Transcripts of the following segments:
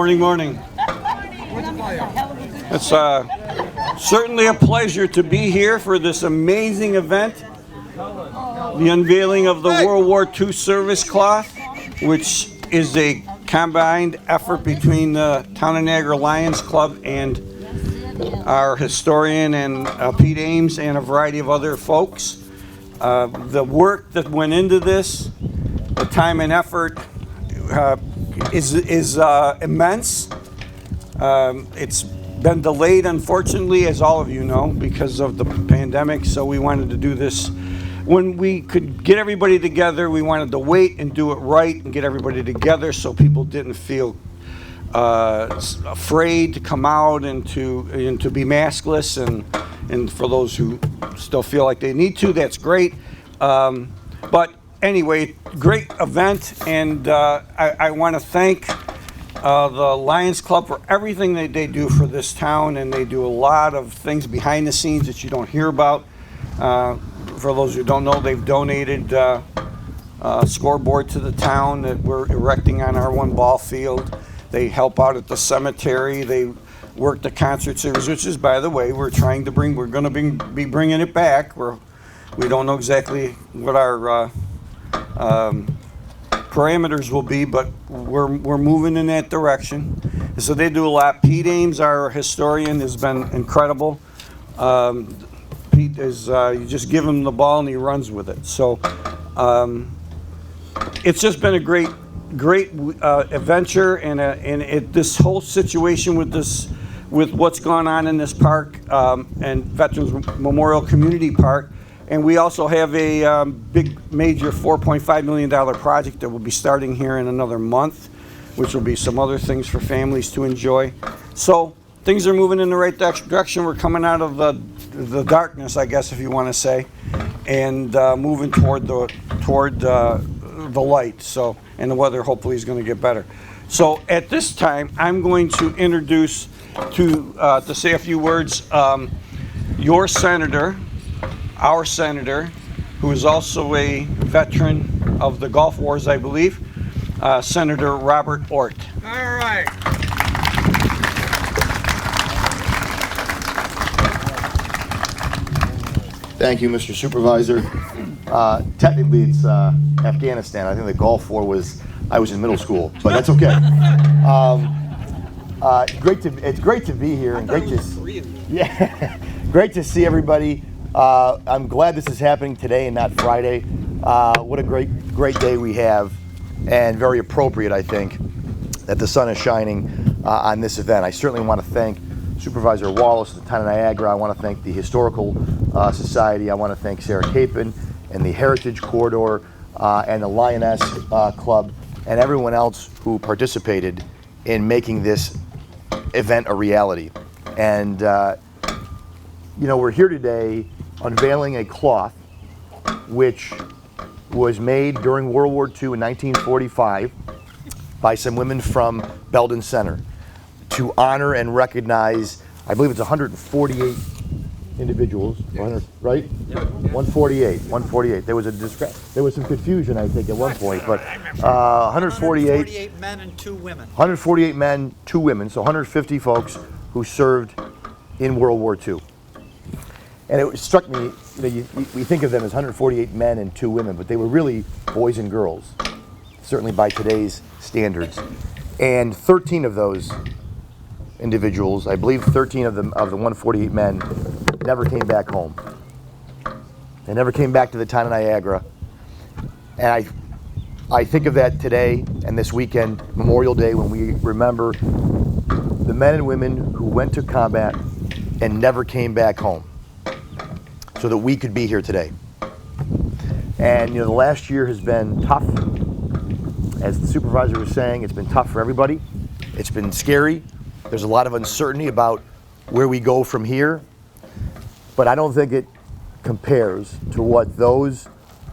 Morning. It's certainly a pleasure to be here for this amazing event, the unveiling of the World War II service cloth, which is a combined effort between the Town of Niagara Lions Club and our historian and Pete Ames and a variety of other folks. The work that went into this, the time and effort, is immense. It's been delayed, unfortunately, as all of you know, because of the pandemic. So we wanted to do this when we could get everybody together. We wanted to wait and do it right and get everybody together so people didn't feel afraid to come out and to be maskless. And for those who still feel like they need to, that's great. But anyway, great event, and I want to thank the Lions Club for everything that they do for this town, and they do a lot of things behind the scenes that you don't hear about. For those who don't know, they've donated a scoreboard to the town that we're erecting on our one ball field. They help out at the cemetery. They work the concert series, which is, by the way, we're going to be bringing it back. We don't know exactly what our parameters will be, but we're moving in that direction. And so they do a lot. Pete Ames, our historian, has been incredible. Pete is you just give him the ball and he runs with it. So it's just been a great adventure, and this whole situation with what's gone on in this park and Veterans Memorial Community Park. And we also have a big, major $4.5 million project that will be starting here in another month, which will be some other things for families to enjoy. So things are moving in the right direction. We're coming out of the darkness, I guess, if you want to say, and moving toward the light. So, and the weather hopefully is going to get better. So at this time, I'm going to introduce to say a few words, your senator. Our senator, who is also a veteran of the Gulf Wars, I believe, Senator Robert Ort. All right. Thank you, Mr. Supervisor. Technically, it's Afghanistan. I think the Gulf War I was in middle school, but that's okay. It's great to be here, and great to see everybody. I'm glad this is happening today and not Friday. What a great day we have, and very appropriate, I think, that the sun is shining on this event. I certainly want to thank Supervisor Wallace of the Town of Niagara. I want to thank the Historical Society. I want to thank Sarah Capon and the Heritage Corridor and the Lioness Club and everyone else who participated in making this event a reality. And we're here today unveiling a cloth which was made during World War II in 1945 by some women from Belden Center to honor and recognize, I believe it's 148 individuals, yes. Right? Yep. 148. There was some confusion, I think, at one point, but 148 men and 2 women. 148 men, 2 women, so 150 folks who served in World War II. And it struck me, we think of them as 148 men and 2 women, but they were really boys and girls, certainly by today's standards. And 13 of those individuals, I believe 13 of the 148 men, never came back home. They never came back to the Town of Niagara. And I think of that today and this weekend, Memorial Day, when we remember the men and women who went to combat and never came back home, so that we could be here today. And the last year has been tough. As the supervisor was saying, it's been tough for everybody. It's been scary. There's a lot of uncertainty about where we go from here. But I don't think it compares to what those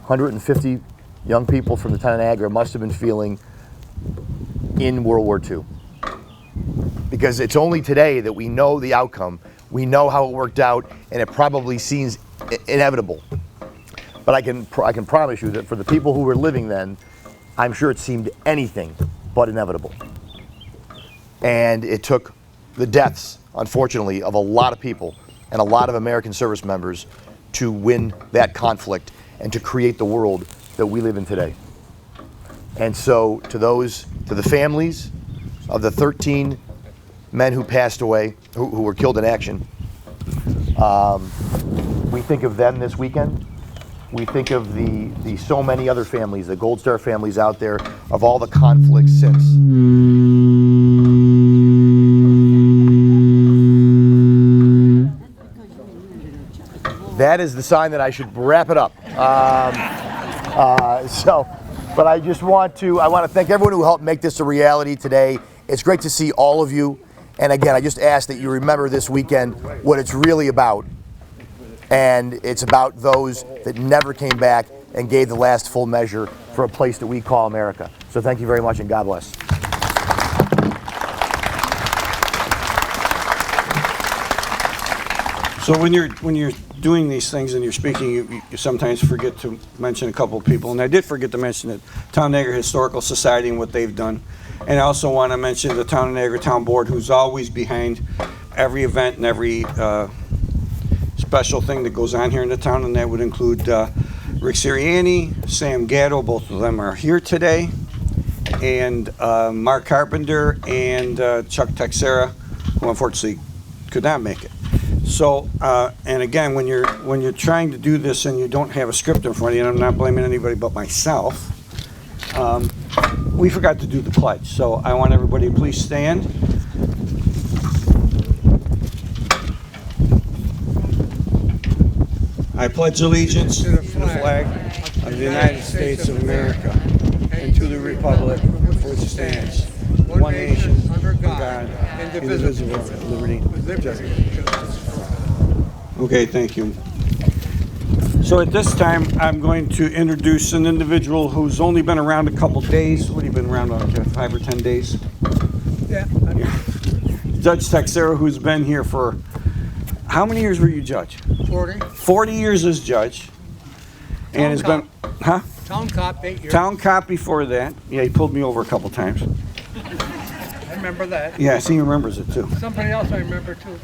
150 young people from the Town of Niagara must have been feeling in World War II. Because it's only today that we know the outcome. We know how it worked out, and it probably seems inevitable. But I can promise you that for the people who were living then, I'm sure it seemed anything but inevitable. And it took the deaths, unfortunately, of a lot of people and a lot of American service members to win that conflict and to create the world that we live in today. And so to the families of the 13 men who passed away, who were killed in action, we think of them this weekend. We think of the so many other families, the Gold Star families out there, of all the conflicts since. That is the sign that I should wrap it up. But I just want to thank everyone who helped make this a reality today. It's great to see all of you. And again, I just ask that you remember this weekend what it's really about. And it's about those that never came back and gave the last full measure for a place that we call America. So thank you very much, and God bless. So when you're doing these things and you're speaking, you sometimes forget to mention a couple of people, and I did forget to mention the Town of Niagara Historical Society and what they've done. And I also want to mention the Town of Niagara Town Board, who's always behind every event and every special thing that goes on here in the town, and that would include Rick Sirianni, Sam Gatto, both of them are here today, and Mark Carpenter and Chuck Texera, who unfortunately could not make it. So, and again, when you're trying to do this and you don't have a script in front of you, and I'm not blaming anybody but myself, we forgot to do the pledge. So I want everybody to please stand. I pledge allegiance to the flag of the United States of America and to the republic for which it stands, one nation, under God, indivisible, with liberty and justice. Okay, thank you. So at this time, I'm going to introduce an individual who's only been around a couple days. What have you been around, about 5 or 10 days? Yeah. Judge Texera, who's been here for, how many years were you judge? 40. 40 years as judge. And has been, huh? Town cop, 8 years. Town cop before that. Yeah, he pulled me over a couple times. I remember that. Yes, he remembers it too. Somebody else I remember too.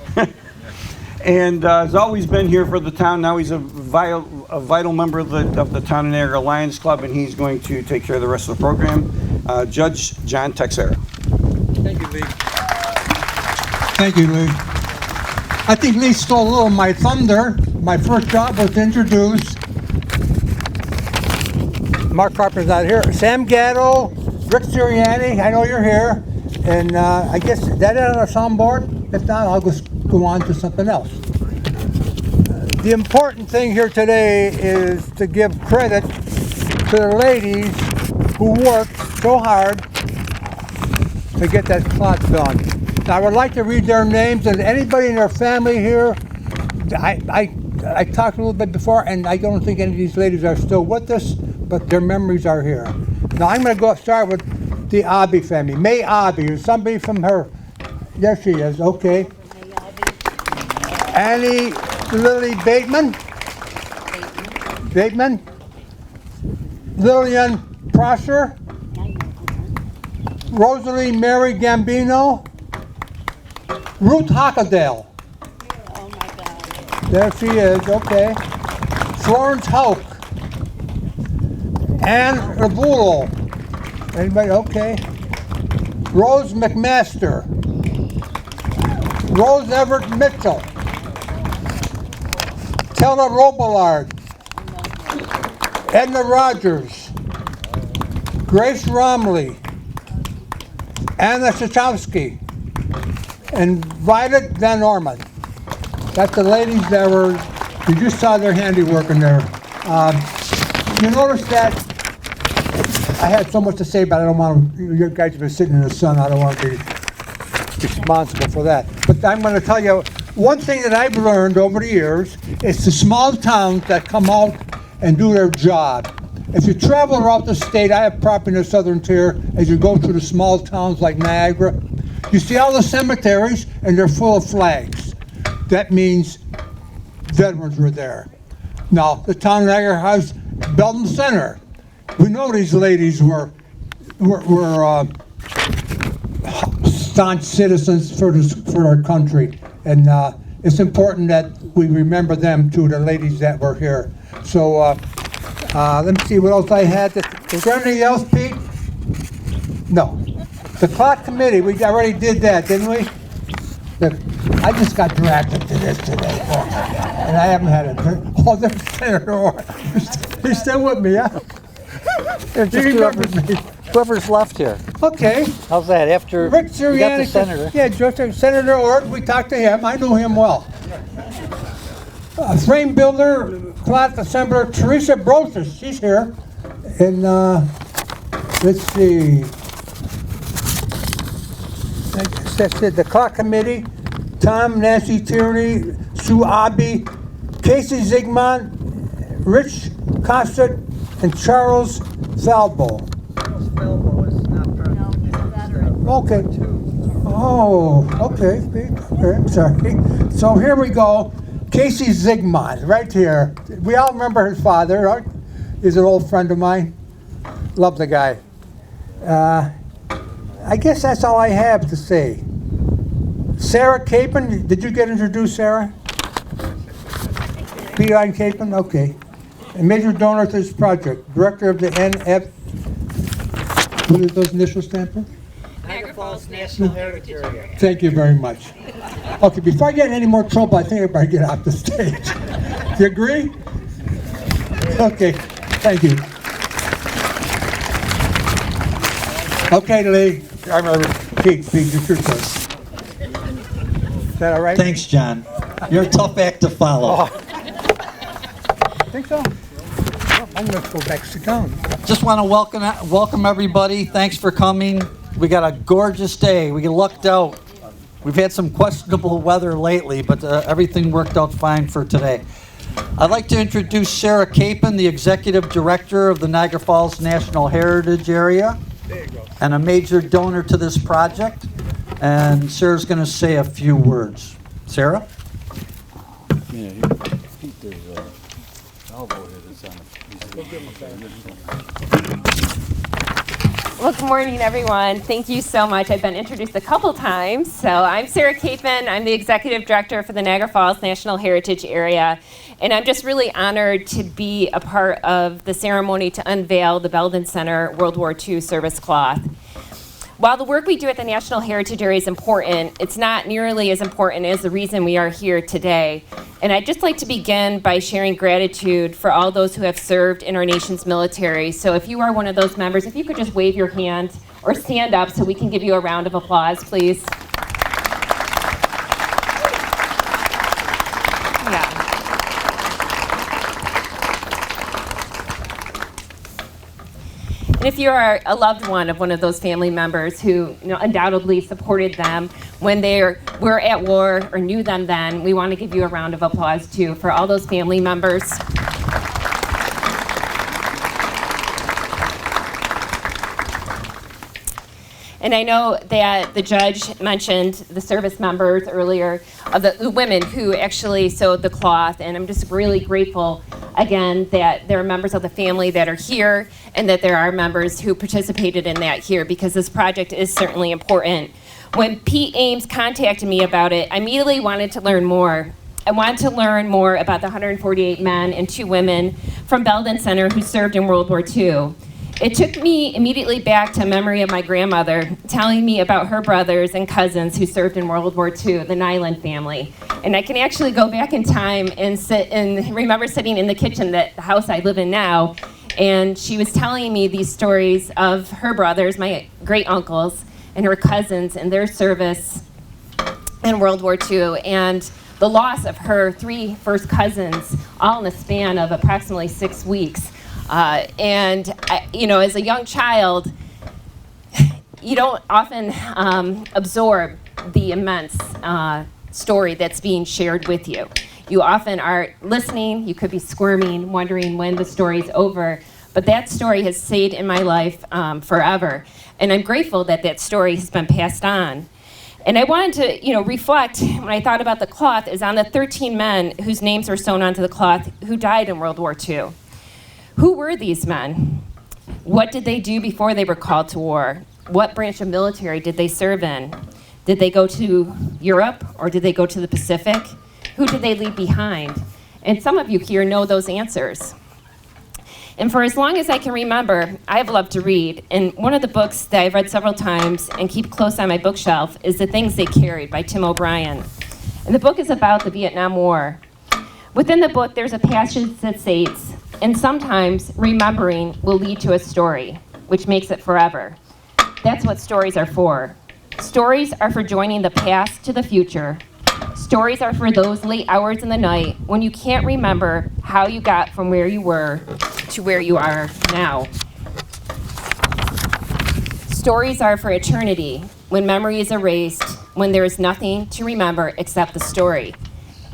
And has always been here for the town. Now he's a vital member of the Town of Niagara Lions Club, and he's going to take care of the rest of the program. Judge John Texera. Thank you, Lee. Thank you, Lee. I think Lee stole a little of my thunder. My first job was to introduce Mark Carpenter's not here. Sam Gatto, Rick Sirianni, I know you're here. And I guess, is that it on our soundboard? If not, I'll just go on to something else. The important thing here today is to give credit to the ladies who worked so hard to get that plot done. Now, I would like to read their names, and anybody in their family here, I talked a little bit before, and I don't think any of these ladies are still with us, but their memories are here. Now, I'm going to start with the Abbey family. May Abbey, or somebody from her, there she is, okay. Annie Lily Bateman. Lillian Prosser. Rosalie Mary Gambino. Ruth Hockadale. Oh my God. There she is, okay. Florence Hauk. Anne Ravulo. Anybody, okay. Rose McMaster. Rose Everett Mitchell. Tella Robillard. Edna Rogers. Grace Romley. Anna Sachowski. And Violet Van Orman. That's the ladies that were, you just saw their handiwork in there. You notice that I had so much to say, but I don't want to, you guys have been sitting in the sun, I don't want to be responsible for that. But I'm going to tell you, one thing that I've learned over the years is the small towns that come out and do their job. If you travel around the state, I have property in the southern tier, as you go through the small towns like Niagara, you see all the cemeteries and they're full of flags. That means veterans were there. Now, the town of Niagara has Belden Center. We know these ladies were staunch citizens for our country. And it's important that we remember them too, the ladies that were here. So let me see what else I had. Is there anything else, Pete? No. The clock committee, we already did that, didn't we? I just got dragged into this today, and I haven't had a drink. Oh, there's Senator Orr. He's still with me, huh? Just whoever's left here. Okay. How's that? After Rick you got the Sirianni, senator. yeah, just Senator Ord, we talked to him. I knew him well. Frame builder, cloth assembler, Teresa Brosis, she's here. And let's see. That's it. The clock committee, Tom, Nancy Tierney, Sue Abbey, Casey Zigmund, Rich Cosset, and Charles Falbo. Okay. Oh, okay. Okay, I'm sorry. So here we go. Casey Zigmund, right here. We all remember his father, right? He's an old friend of mine. Love the guy. I guess that's all I have to say. Sarah Capon, did you get introduced, Sarah? P.I. Capon, okay. A major donor to this project, director of the NF. What did those initials stand for? Niagara Falls National Heritage Area. Thank you very much. Okay, before I get in any more trouble, I think I better get off the stage. Do you agree? Okay, thank you. Okay, Lee. Pete, it's your turn. Is that all right? Thanks, John. You're a tough act to follow. I think so. Well, I'm going to go back, sit down. Just want to welcome everybody. Thanks for coming. We got a gorgeous day. We lucked out. We've had some questionable weather lately, but everything worked out fine for today. I'd like to introduce Sarah Capon, the Executive Director of the Niagara Falls National Heritage Area, and a major donor to this project. And Sarah's going to say a few words. Sarah? Well, good morning, everyone. Thank you so much. I've been introduced a couple times. So I'm Sarah Capon. I'm the Executive Director for the Niagara Falls National Heritage Area. And I'm just really honored to be a part of the ceremony to unveil the Belden Center World War II service cloth. While the work we do at the National Heritage Area is important, it's not nearly as important as the reason we are here today. And I'd just like to begin by sharing gratitude for all those who have served in our nation's military. So if you are one of those members, if you could just wave your hand or stand up so we can give you a round of applause, please. Yeah. And if you are a loved one of one of those family members who undoubtedly supported them when they were at war or knew them then, we want to give you a round of applause too for all those family members. And I know that the judge mentioned the service members earlier, of the women who actually sewed the cloth, and I'm just really grateful again that there are members of the family that are here and that there are members who participated in that here, because this project is certainly important. When Pete Ames contacted me about it, I immediately wanted to learn more. I wanted to learn more about the 148 men and 2 women from Belden Center who served in World War II. It took me immediately back to a memory of my grandmother telling me about her brothers and cousins who served in World War II, the Nyland family. And I can actually go back in time and remember sitting in the kitchen, the house I live in now, and she was telling me these stories of her brothers, my great uncles, and her cousins and their service in World War II, and the loss of her 3 first cousins, all in the span of approximately 6 weeks. And as a young child, you don't often absorb the immense story that's being shared with you. You often are listening, you could be squirming, wondering when the story's over, but that story has stayed in my life forever. And I'm grateful that that story has been passed on. And I wanted to, reflect when I thought about the cloth is on the 13 men whose names were sewn onto the cloth who died in World War II. Who were these men? What did they do before they were called to war? What branch of military did they serve in? Did they go to Europe or did they go to the Pacific? Who did they leave behind? And some of you here know those answers. And for as long as I can remember, I've loved to read. And one of the books that I've read several times and keep close on my bookshelf is The Things They Carried by Tim O'Brien. And the book is about the Vietnam War. Within the book, there's a passage that states, and sometimes remembering will lead to a story, which makes it forever. That's what stories are for. Stories are for joining the past to the future. Stories are for those late hours in the night when you can't remember how you got from where you were to where you are now. Stories are for eternity, when memory is erased, when there is nothing to remember except the story.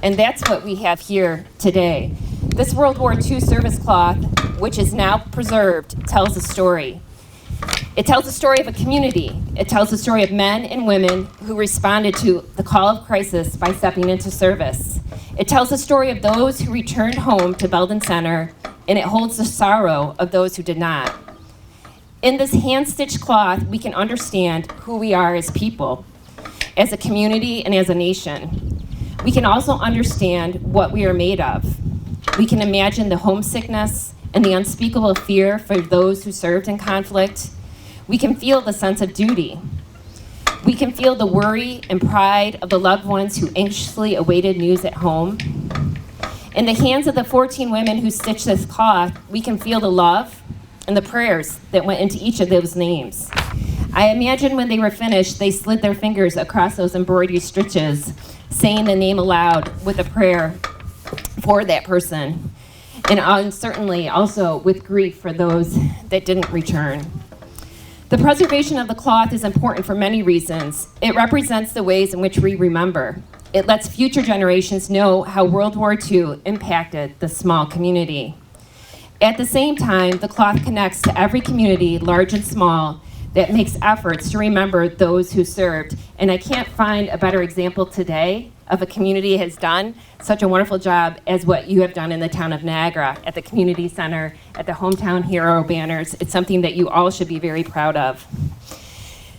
And that's what we have here today. This World War II service cloth, which is now preserved, tells a story. It tells the story of a community. It tells the story of men and women who responded to the call of crisis by stepping into service. It tells the story of those who returned home to Belden Center, and it holds the sorrow of those who did not. In this hand-stitched cloth, we can understand who we are as people, as a community, and as a nation. We can also understand what we are made of. We can imagine the homesickness and the unspeakable fear for those who served in conflict. We can feel the sense of duty. We can feel the worry and pride of the loved ones who anxiously awaited news at home. In the hands of the 14 women who stitched this cloth, we can feel the love and the prayers that went into each of those names. I imagine when they were finished, they slid their fingers across those embroidery stitches, saying the name aloud with a prayer for that person, and certainly also with grief for those that didn't return. The preservation of the cloth is important for many reasons. It represents the ways in which we remember. It lets future generations know how World War II impacted the small community. At the same time, the cloth connects to every community, large and small, that makes efforts to remember those who served. And I can't find a better example today of a community has done such a wonderful job as what you have done in the town of Niagara, at the community center, at the hometown hero banners. It's something that you all should be very proud of.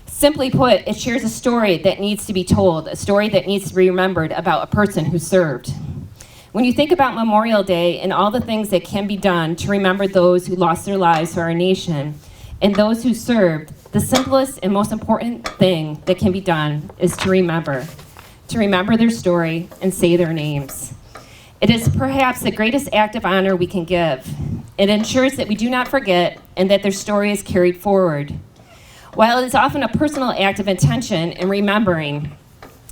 Simply put, it shares a story that needs to be told, a story that needs to be remembered about a person who served. When you think about Memorial Day and all the things that can be done to remember those who lost their lives for our nation and those who served, the simplest and most important thing that can be done is to remember their story and say their names. It is perhaps the greatest act of honor we can give. It ensures that we do not forget and that their story is carried forward. While it is often a personal act of intention and remembering,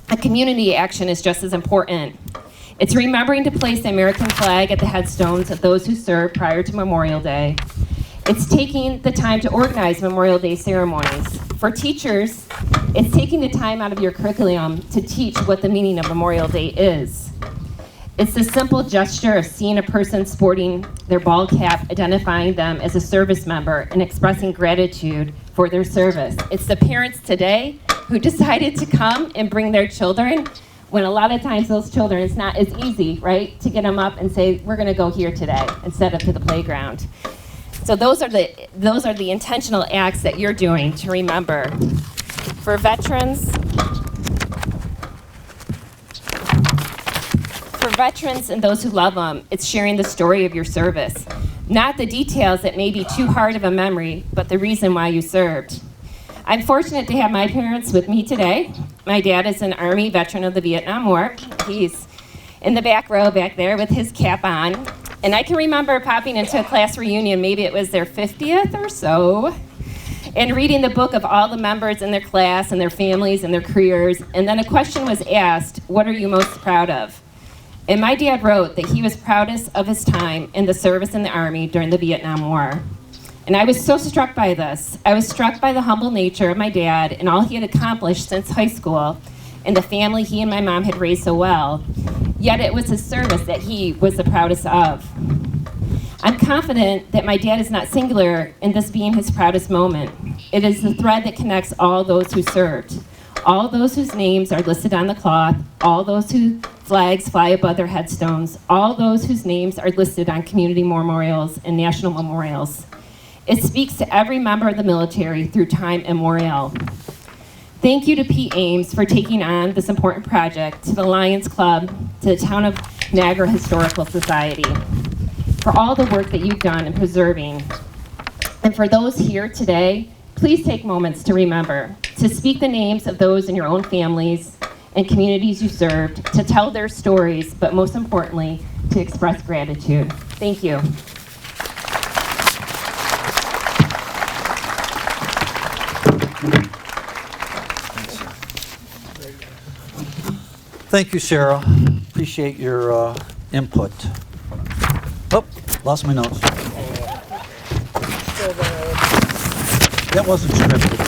a community action is just as important. It's remembering to place the American flag at the headstones of those who served prior to Memorial Day. It's taking the time to organize Memorial Day ceremonies. For teachers, it's taking the time out of your curriculum to teach what the meaning of Memorial Day is. It's the simple gesture of seeing a person sporting their ball cap, identifying them as a service member, and expressing gratitude for their service. It's the parents today who decided to come and bring their children, when a lot of times those children, it's not as easy, right, to get them up and say, we're gonna go here today, instead of to the playground. So those are the intentional acts that you're doing to remember. For veterans and those who love them, it's sharing the story of your service. Not the details that may be too hard of a memory, but the reason why you served. I'm fortunate to have my parents with me today. My dad is an Army veteran of the Vietnam War. He's in the back row back there with his cap on. And I can remember popping into a class reunion, maybe it was their 50th or so, and reading the book of all the members in their class and their families and their careers. And then a question was asked, what are you most proud of? And my dad wrote that he was proudest of his time in the service in the Army during the Vietnam War. And I was so struck by this. I was struck by the humble nature of my dad and all he had accomplished since high school and the family he and my mom had raised so well. Yet it was his service that he was the proudest of. I'm confident that my dad is not singular in this being his proudest moment. It is the thread that connects all those who served, all those whose names are listed on the cloth, all those whose flags fly above their headstones, all those whose names are listed on community memorials and national memorials. It speaks to every member of the military through time immemorial. Thank you to Pete Ames for taking on this important project, to the Lions Club, to the Town of Niagara Historical Society, for all the work that you've done in preserving. And for those here today, please take moments to remember, to speak the names of those in your own families and communities you served, to tell their stories, but most importantly, to express gratitude. Thank you. Thank you, Sarah. Appreciate your input. Oh, lost my notes. That wasn't scripted.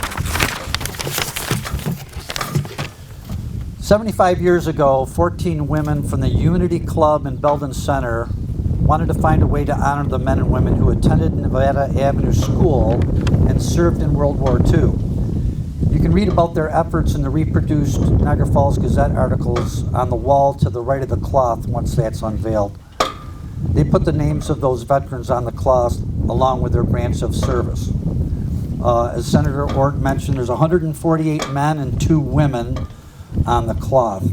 75 years ago, 14 women from the Unity Club in Belden Center wanted to find a way to honor the men and women who attended Nevada Avenue School and served in World War II. You can read about their efforts in the reproduced Niagara Falls Gazette articles on the wall to the right of the cloth once that's unveiled. They put the names of those veterans on the cloth along with their branch of service. As Senator Ort mentioned, there's 148 men and 2 women on the cloth.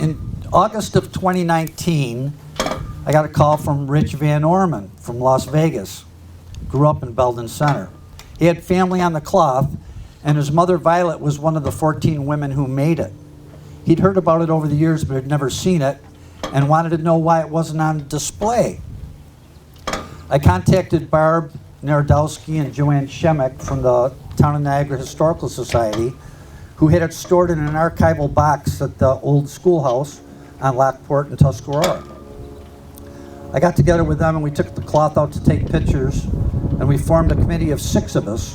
In August of 2019, I got a call from Rich Van Orman from Las Vegas. Grew up in Belden Center. He had family on the cloth, and his mother Violet was one of the 14 women who made it. He'd heard about it over the years, but had never seen it, and wanted to know why it wasn't on display. I contacted Barb Narodowski and Joanne Shemek from the Town of Niagara Historical Society, who had it stored in an archival box at the old schoolhouse on Lockport in Tuscarora. I got together with them and we took the cloth out to take pictures, and we formed a committee of 6 of us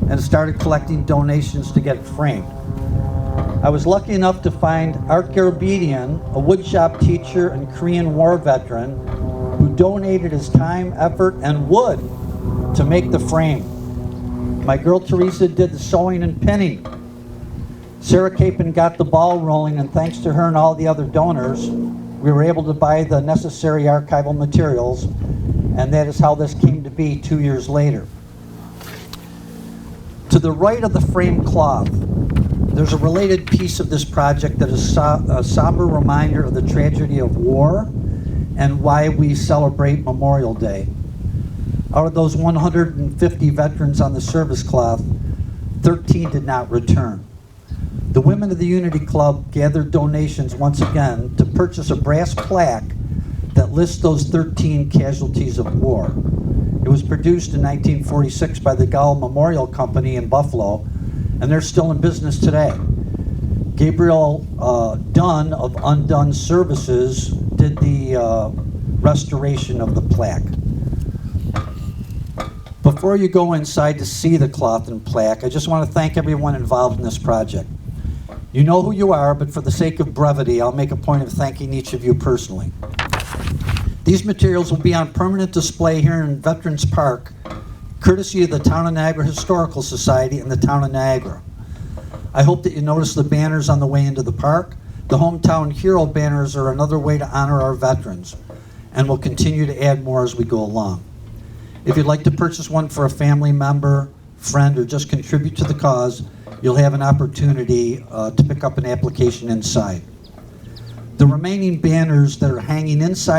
and started collecting donations to get it framed. I was lucky enough to find Art Garabedian, a woodshop teacher and Korean War veteran, who donated his time, effort, and wood to make the frame. My girl Teresa did the sewing and pinning. Sarah Capon got the ball rolling, and thanks to her and all the other donors, we were able to buy the necessary archival materials, and that is how this came to be 2 years later. To the right of the framed cloth, there's a related piece of this project that is a somber reminder of the tragedy of war and why we celebrate Memorial Day. Out of those 150 veterans on the service cloth, 13 did not return. The women of the Unity Club gathered donations once again to purchase a brass plaque that lists those 13 casualties of war. It was produced in 1946 by the Gall Memorial Company in Buffalo, and they're still in business today. Gabriel Dunn of Undone Services did the restoration of the plaque. Before you go inside to see the cloth and plaque, I just want to thank everyone involved in this project. You know who you are, but for the sake of brevity, I'll make a point of thanking each of you personally. These materials will be on permanent display here in Veterans Park, courtesy of the Town of Niagara Historical Society and the Town of Niagara. I hope that you notice the banners on the way into the park. The Hometown Hero banners are another way to honor our veterans, and we'll continue to add more as we go along. If you'd like to purchase one for a family member, friend, or just contribute to the cause, you'll have an opportunity to pick up an application inside. The remaining banners that are hanging inside